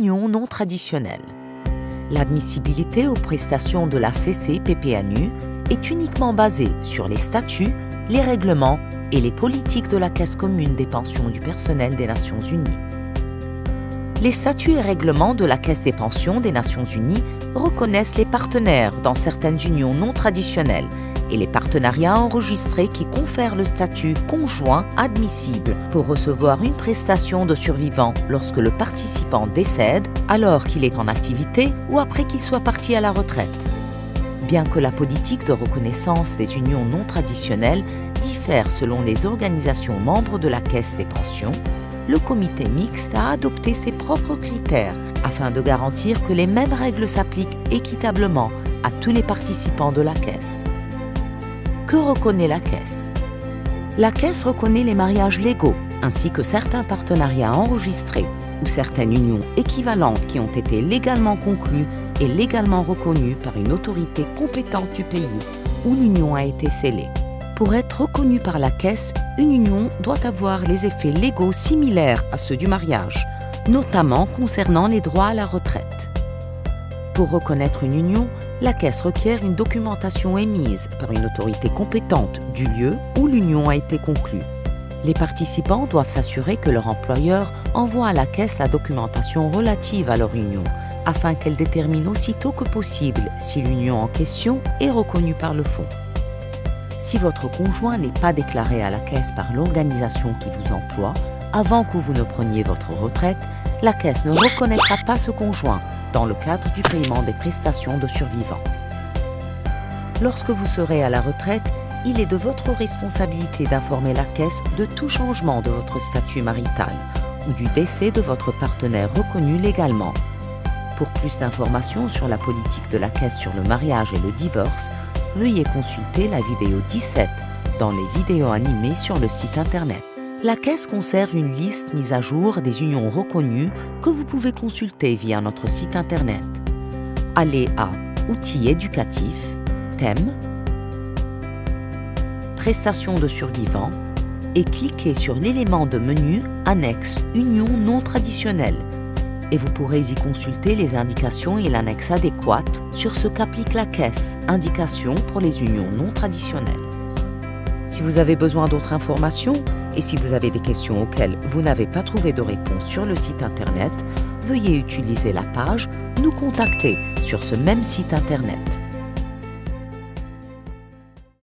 union non traditionnelle. L'admissibilité aux prestations de la CCPPNU est uniquement basée sur les statuts, les règlements et les politiques de la Caisse commune des pensions du personnel des Nations unies. Les statuts et règlements de la Caisse des pensions des Nations unies reconnaissent les partenaires dans certaines unions non traditionnelles et les partenariats enregistrés qui confèrent le statut conjoint admissible pour recevoir une prestation de survivant lorsque le participant décède alors qu'il est en activité ou après qu'il soit parti à la retraite. Bien que la politique de reconnaissance des unions non traditionnelles diffère selon les organisations membres de la Caisse des pensions, le comité mixte a adopté ses propres critères afin de garantir que les mêmes règles s'appliquent équitablement à tous les participants de la Caisse. Que reconnaît la Caisse? La Caisse reconnaît les mariages légaux ainsi que certains partenariats enregistrés ou certaines unions équivalentes qui ont été légalement conclues et légalement reconnues par une autorité compétente du pays où l'union a été scellée. Pour être reconnue par la Caisse, une union doit avoir les effets légaux similaires à ceux du mariage, notamment concernant les droits à la retraite. Pour reconnaître une union, la Caisse requiert une documentation émise par une autorité compétente du lieu où l'union a été conclue. Les participants doivent s'assurer que leur employeur envoie à la Caisse la documentation relative à leur union, afin qu'elle détermine aussitôt que possible si l'union en question est reconnue par le fonds. Si votre conjoint n'est pas déclaré à la Caisse par l'organisation qui vous emploie, avant que vous ne preniez votre retraite, la Caisse ne reconnaîtra pas ce conjoint dans le cadre du paiement des prestations de survivants. Lorsque vous serez à la retraite, il est de votre responsabilité d'informer la Caisse de tout changement de votre statut marital ou du décès de votre partenaire reconnu légalement. Pour plus d'informations sur la politique de la Caisse sur le mariage et le divorce, veuillez consulter la vidéo 17 dans les vidéos animées sur le site internet. La Caisse conserve une liste mise à jour des unions reconnues que vous pouvez consulter via notre site internet. Allez à Outils éducatifs, Thèmes, Prestations de survivants et cliquez sur l'élément de menu annexe Union non traditionnelle et vous pourrez y consulter les indications et l'annexe adéquate sur ce qu'applique la Caisse, indications pour les unions non traditionnelles. Si vous avez besoin d'autres informations et si vous avez des questions auxquelles vous n'avez pas trouvé de réponse sur le site internet, veuillez utiliser la page « Nous contacter » sur ce même site internet.